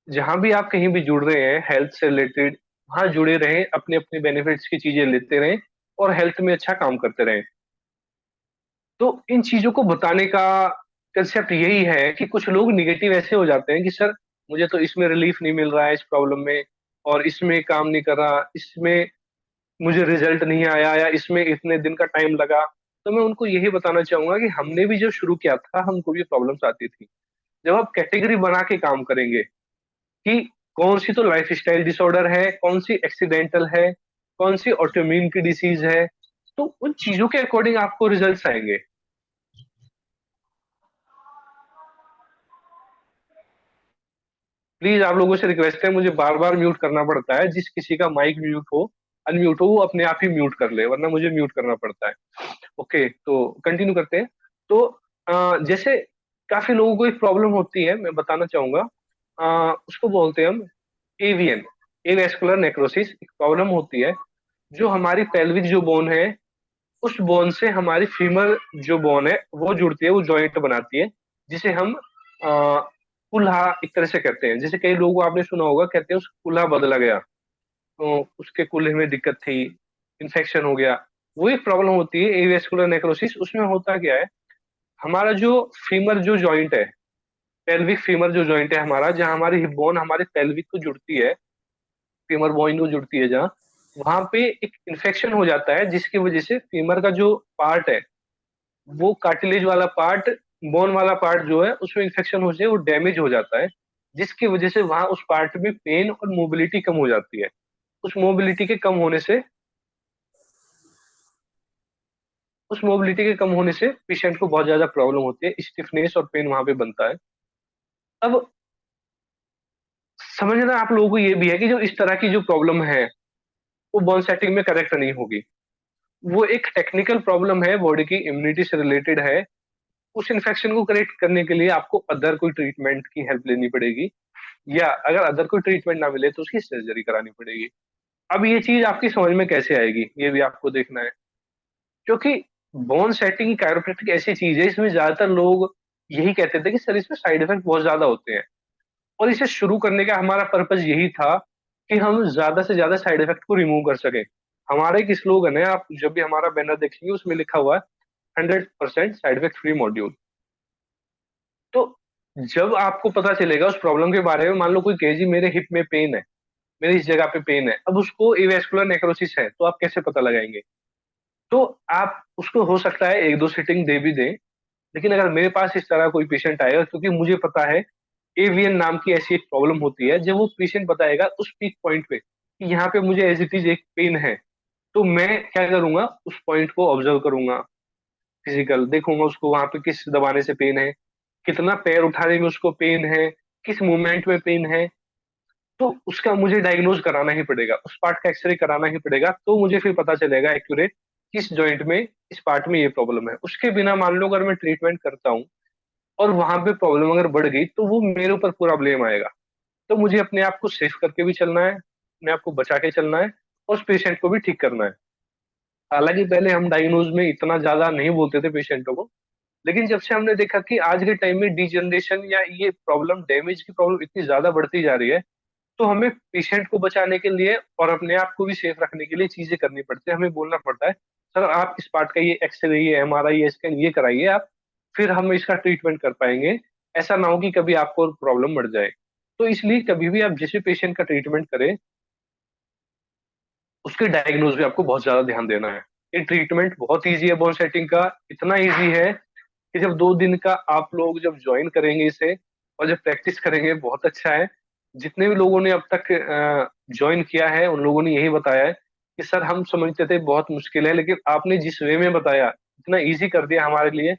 जहां भी आप कहीं भी जुड़ रहे हैं हेल्थ से रिलेटेड, वहां जुड़े रहें, अपने अपने बेनिफिट्स की चीजें लेते रहें और हेल्थ में अच्छा काम करते रहें। तो इन चीजों को बताने का कंसेप्ट यही है कि कुछ लोग निगेटिव ऐसे हो जाते हैं कि सर मुझे तो इसमें रिलीफ नहीं मिल रहा है, इस प्रॉब्लम में, और इसमें काम नहीं कर रहा, इसमें मुझे रिजल्ट नहीं आया, या इसमें इतने दिन का टाइम लगा। तो मैं उनको यही बताना चाहूंगा कि हमने भी जब शुरू किया था हमको भी प्रॉब्लम्स आती थी। जब आप कैटेगरी बना के काम करेंगे कि कौन सी तो लाइफ स्टाइल डिसऑर्डर है, कौन सी एक्सीडेंटल है, कौन सी ऑटोइम्यून की डिसीज है, तो उन चीजों के अकॉर्डिंग आपको रिजल्ट्स आएंगे। प्लीज आप लोगों से रिक्वेस्ट है, मुझे बार बार म्यूट करना पड़ता है। जिस किसी का माइक म्यूट हो, अनम्यूट हो, वो अपने आप ही म्यूट कर ले, वरना मुझे म्यूट करना पड़ता है। ओके, तो कंटिन्यू करते हैं। तो जैसे काफी लोगों को एक प्रॉब्लम होती है, मैं बताना चाहूंगा। उसको बोलते हैं हम एवीएन, एवेस्कुलर नेक्रोसिस। एक प्रॉब्लम होती है, जो हमारी पेल्विक जो बोन है, उस बोन से हमारी फीमर जो बोन है वो जुड़ती है, वो जॉइंट बनाती है, जिसे हम कुल्हा एक तरह से कहते हैं। जैसे कई लोगों को आपने सुना होगा, कहते हैं उस कुल्हा बदला गया, तो उसके कुल्हे में दिक्कत थी, इन्फेक्शन हो गया। वो एक प्रॉब्लम होती है एवेस्कुलर नेक्रोसिस। उसमें होता क्या है, हमारा जो फीमर जो जॉइंट है, पेल्विक फीमर जो जॉइंट है हमारा, जहाँ हमारी हिप बोन हमारे पेल्विक को जुड़ती है, फीमर बोन को जुड़ती है जहाँ, वहां पे एक इन्फेक्शन हो जाता है, जिसकी वजह से फीमर का जो पार्ट है, वो कार्टिलेज वाला पार्ट, बोन वाला पार्ट जो है, उसमें इन्फेक्शन हो जाए, वो डैमेज हो जाता है, जिसकी वजह से वहां उस पार्ट में पेन और मोबिलिटी कम हो जाती है। उस मोबिलिटी के कम होने से उस मोबिलिटी के कम होने से पेशेंट को बहुत ज्यादा प्रॉब्लम होती है, स्टिफनेस और पेन वहां पे बनता है। अब समझना आप लोगों को ये भी है कि जो इस तरह की जो प्रॉब्लम है वो बोन सेटिंग में करेक्ट नहीं होगी। वो एक टेक्निकल प्रॉब्लम है, बॉडी की इम्यूनिटी से रिलेटेड है। उस इन्फेक्शन को करेक्ट करने के लिए आपको अदर कोई ट्रीटमेंट की हेल्प लेनी पड़ेगी, या अगर अदर कोई ट्रीटमेंट ना मिले तो उसकी सर्जरी करानी पड़ेगी। अब ये चीज आपकी समझ में कैसे आएगी, ये भी आपको देखना है। क्योंकि बोन सेटिंग कायरोप्रैक्टिक ऐसी चीज है, इसमें ज्यादातर लोग यही कहते थे कि सर इसमें साइड इफेक्ट बहुत ज्यादा होते हैं। और इसे शुरू करने का हमारा पर्पज यही था कि हम ज्यादा से ज्यादा साइड इफेक्ट को रिमूव कर सके। हमारा एक स्लोगन है, आप जब भी हमारा बैनर देखेंगे उसमें लिखा हुआ है 100% साइड इफेक्ट फ्री मॉड्यूल। तो जब आपको पता चलेगा उस प्रॉब्लम के बारे में, मान लो कोई कहे जी मेरे हिप में पेन है, मेरी इस जगह पे पेन है, अब उसको एवेस्कुलर नेक्रोसिस है, तो आप कैसे पता लगाएंगे? तो आप उसको हो सकता है एक दो सिटिंग दे भी दें, लेकिन अगर मेरे पास इस तरह कोई पेशेंट आएगा, क्योंकि मुझे पता है एवीएन नाम की ऐसी एक प्रॉब्लम होती है, जब वो पेशेंट बताएगा उस पीक पॉइंट पे कि यहाँ पे मुझे एज इट इज एक पेन है, तो मैं क्या करूंगा, उस पॉइंट को ऑब्जर्व करूंगा, फिजिकल देखूंगा उसको वहां पे किस दबाने से पेन है, कितना पैर उठाने में उसको पेन है, किस मूवमेंट में पेन है। तो उसका मुझे डायग्नोज कराना ही पड़ेगा, उस पार्ट का एक्सरे कराना ही पड़ेगा, तो मुझे फिर पता चलेगा एक्यूरेट किस जॉइंट में, इस पार्ट में ये प्रॉब्लम है। उसके बिना मान लो अगर मैं ट्रीटमेंट करता हूँ और वहां पे प्रॉब्लम अगर बढ़ गई, तो वो मेरे ऊपर पूरा ब्लेम आएगा। तो मुझे अपने आप को सेफ करके भी चलना है, अपने आप को बचा के चलना है, और उस पेशेंट को भी ठीक करना है। हालांकि पहले हम डायग्नोज में इतना ज्यादा नहीं बोलते थे पेशेंटों को, लेकिन जब से हमने देखा कि आज के टाइम में डिजनरेशन या ये प्रॉब्लम, डैमेज की प्रॉब्लम इतनी ज्यादा बढ़ती जा रही है, तो हमें पेशेंट को बचाने के लिए और अपने आप को भी सेफ रखने के लिए चीजें करनी पड़ती है। हमें बोलना पड़ता है सर आप इस पार्ट का ये एक्सरे, ये एमआरआई, ये स्कैन ये कराइए आप, फिर हम इसका ट्रीटमेंट कर पाएंगे। ऐसा ना हो कि कभी आपको प्रॉब्लम बढ़ जाए। तो इसलिए कभी भी आप जिस भी पेशेंट का ट्रीटमेंट करें, उसके डायग्नोज पे आपको बहुत ज्यादा ध्यान देना है। ये ट्रीटमेंट बहुत ईजी है बोन सेटिंग का, इतना ईजी है कि जब 2 दिन का आप लोग जब ज्वाइन करेंगे इसे और जब प्रैक्टिस करेंगे, बहुत अच्छा है। जितने भी लोगों ने अब तक ज्वाइन किया है उन लोगों ने यही बताया है कि सर हम समझते थे बहुत मुश्किल है, लेकिन आपने जिस वे में बताया इतना इजी कर दिया हमारे लिए।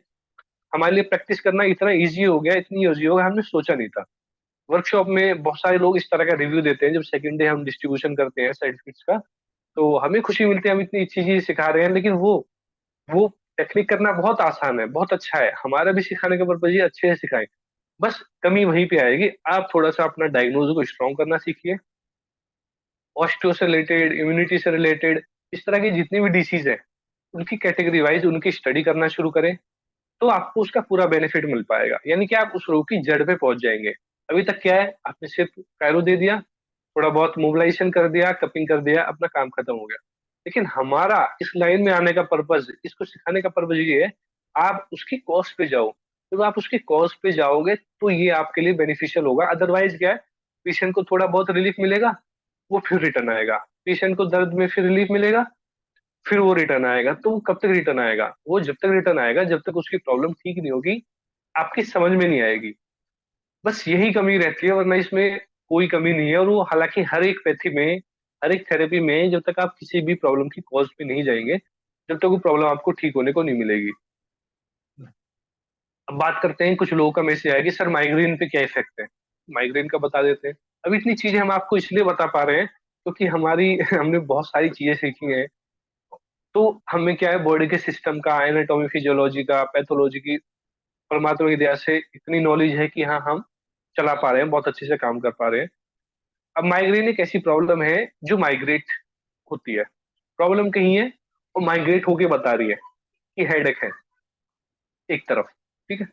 हमारे लिए प्रैक्टिस करना इतना इजी हो गया, इतनी इजी हो गया, हमने सोचा नहीं था। वर्कशॉप में बहुत सारे लोग इस तरह का रिव्यू देते हैं जब सेकंड डे हम डिस्ट्रीब्यूशन करते हैं सर्टिफिकेट्स का, तो हमें खुशी मिलती है हम इतनी अच्छी चीज सिखा रहे हैं। लेकिन वो टेक्निक करना बहुत आसान है, बहुत अच्छा है, हमारा भी सिखाने का पर्पज ये अच्छे से सिखाएं। बस कमी वहीं पे आएगी, आप थोड़ा सा अपना डायग्नोज को स्ट्रॉन्ग करना सीखिए। ऑस्टियो से रिलेटेड, इम्यूनिटी से रिलेटेड, इस तरह की जितनी भी डिसीज है उनकी कैटेगरी वाइज उनकी स्टडी करना शुरू करें, तो आपको उसका पूरा बेनिफिट मिल पाएगा, यानी कि आप उस रोग की जड़ पे पहुंच जाएंगे। अभी तक क्या है, आपने सिर्फ कायरो दे दिया, थोड़ा बहुत मोबिलाइजेशन कर दिया, कपिंग कर दिया, अपना काम खत्म हो गया। लेकिन हमारा इस लाइन में आने का पर्पज, इसको सिखाने का पर्पज ये है, आप उसकी कॉज पे जाओ। जब आप उसकी कॉज पे जाओगे तो ये आपके लिए बेनिफिशियल होगा। अदरवाइज क्या है, पेशेंट को थोड़ा बहुत रिलीफ मिलेगा, वो फिर रिटर्न आएगा, पेशेंट को दर्द में फिर रिलीफ मिलेगा, फिर वो रिटर्न आएगा। तो वो कब तक रिटर्न आएगा? वो जब तक रिटर्न आएगा जब तक उसकी प्रॉब्लम ठीक नहीं होगी, आपकी समझ में नहीं आएगी। बस यही कमी रहती है, वरना इसमें कोई कमी नहीं है। और वो हालांकि हर एक पैथी में, हर एक थेरेपी में, जब तक आप किसी भी प्रॉब्लम की कॉज पे नहीं जाएंगे, जब तक वो प्रॉब्लम आपको ठीक होने को नहीं मिलेगी। अब बात करते हैं, कुछ लोगों का मैसेज आया कि सर माइग्रेन पे क्या इफेक्ट है। माइग्रेन का बता देते हैं। अब इतनी चीजें हम आपको इसलिए बता पा रहे हैं क्योंकि हमारी हमने बहुत सारी चीजें सीखी हैं। तो हमें क्या है, बॉडी के सिस्टम का, एनाटॉमी फिजियोलॉजी का, पैथोलॉजी की, परमात्मा की दया से इतनी नॉलेज है कि हाँ हम चला पा रहे हैं, बहुत अच्छे से काम कर पा रहे हैं। अब माइग्रेन एक ऐसी प्रॉब्लम है जो माइग्रेट होती है, प्रॉब्लम कहीं है और माइग्रेट होके बता रही है कि हेडेक है एक तरफ, ठीक है।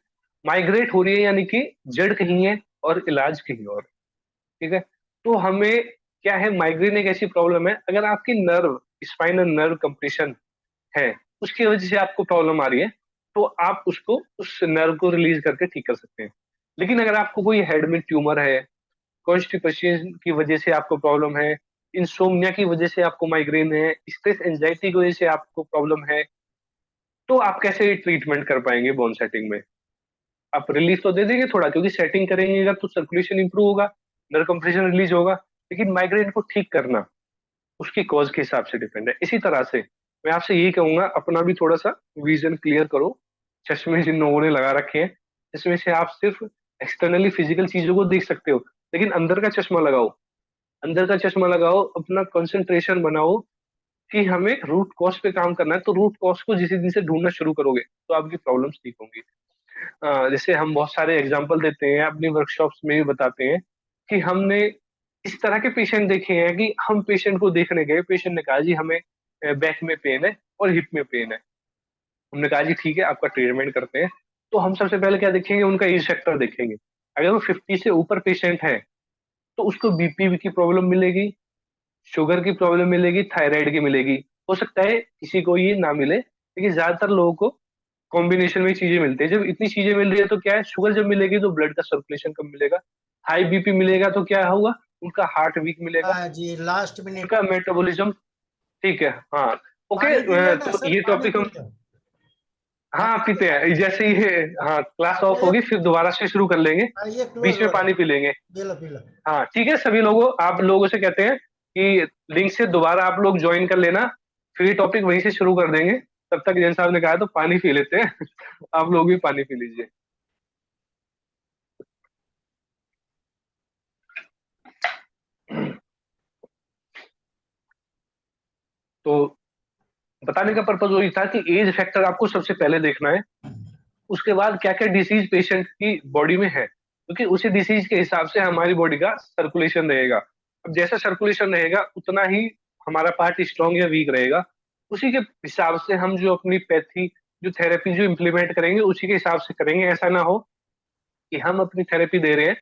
माइग्रेट हो रही है यानी कि जड़ कहीं है और इलाज कहीं और, ठीक है। तो हमें क्या है, माइग्रेन एक ऐसी प्रॉब्लम है, अगर आपकी नर्व, स्पाइनल नर्व कंप्रेशन है, उसकी वजह से आपको प्रॉब्लम आ रही है, तो आप उसको, उस नर्व को रिलीज करके ठीक कर सकते हैं। लेकिन अगर आपको कोई हेड में ट्यूमर है, कॉन्स्टिपेशन की वजह से आपको प्रॉब्लम है, इंसोम्निया की वजह से आपको माइग्रेन है, स्ट्रेस एंजाइटी की वजह से आपको प्रॉब्लम है, तो आप कैसे ट्रीटमेंट कर पाएंगे बोन सेटिंग में? आप रिलीफ तो दे देंगे थोड़ा, क्योंकि सेटिंग करेंगे तो सर्कुलेशन इंप्रूव होगा, नर्व कंप्रेशन रिलीज होगा। लेकिन माइग्रेन को ठीक करना उसकी कॉज के हिसाब से डिपेंड है। इसी तरह से मैं आपसे यही कहूंगा, अपना भी थोड़ा सा विजन क्लियर करो। चश्मे जिन लोगों ने लगा रखे हैं, इसमें से आप सिर्फ एक्सटर्नली फिजिकल चीजों को देख सकते हो, लेकिन अंदर का चश्मा लगाओ। अंदर का चश्मा लगाओ, अपना कंसंट्रेशन बनाओ कि हमें रूट कॉज पे काम करना है। तो रूट कॉज को जिस दिन से ढूंढना शुरू करोगे तो आपकी प्रॉब्लम्स ठीक होंगी। जैसे हम बहुत सारे एग्जाम्पल देते हैं, अपनी वर्कशॉप्स में भी बताते हैं कि हमने इस तरह के पेशेंट देखे हैं कि हम पेशेंट को देखने गए, पेशेंट ने कहा जी हमें बैक में पेन है और हिप में पेन है। हमने कहा जी ठीक है, आपका ट्रीटमेंट करते हैं। तो हम सबसे पहले क्या देखेंगे, उनका एज फैक्टर देखेंगे। अगर वो 50 से ऊपर पेशेंट है तो उसको बीपी की प्रॉब्लम मिलेगी, शुगर की प्रॉब्लम मिलेगी, थायराइड की मिलेगी। हो सकता है किसी को ये ना मिले, लेकिन ज्यादातर लोगों को कॉम्बिनेशन में चीजें मिलती है। जब इतनी चीजें मिल रही है तो क्या है, शुगर जब मिलेगी तो ब्लड का सर्कुलेशन कम मिलेगा, हाई बीपी मिलेगा तो क्या होगा, उनका हार्ट वीक मिलेगा, हाँ जी, लास्ट मिनट। उनका मेटाबॉलिज्म। ठीक है, हाँ। ओके, पानी पी लेना तो सर, ये पानी टॉपिक पी हम, लो। हाँ पानी पीते हैं जैसे ही हाँ क्लास ऑफ ये होगी फिर दोबारा से शुरू कर लेंगे, ये क्लोज बीच में हो रहा पानी है। पी लेंगे। P low P low. हाँ ठीक है, सभी लोगों, आप लोगों से कहते हैं कि लिंक से दोबारा आप लोग ज्वाइन कर लेना, फिर टॉपिक वहीं से शुरू कर देंगे। तब तक जैन साहब ने कहा तो पानी पी लेते हैं। आप लोग भी पानी पी लीजिए। तो बताने का पर्पज वही था कि एज फैक्टर आपको सबसे पहले देखना है, उसके बाद क्या क्या डिसीज पेशेंट की बॉडी में है, क्योंकि उसी डिसीज के हिसाब से हमारी बॉडी का सर्कुलेशन रहेगा। अब जैसा सर्कुलेशन रहेगा उतना ही हमारा पार्ट स्ट्रांग या वीक रहेगा। उसी के हिसाब से हम जो अपनी पैथी, जो थेरेपी जो इम्प्लीमेंट करेंगे उसी के हिसाब से करेंगे। ऐसा ना हो कि हम अपनी थेरेपी दे रहे हैं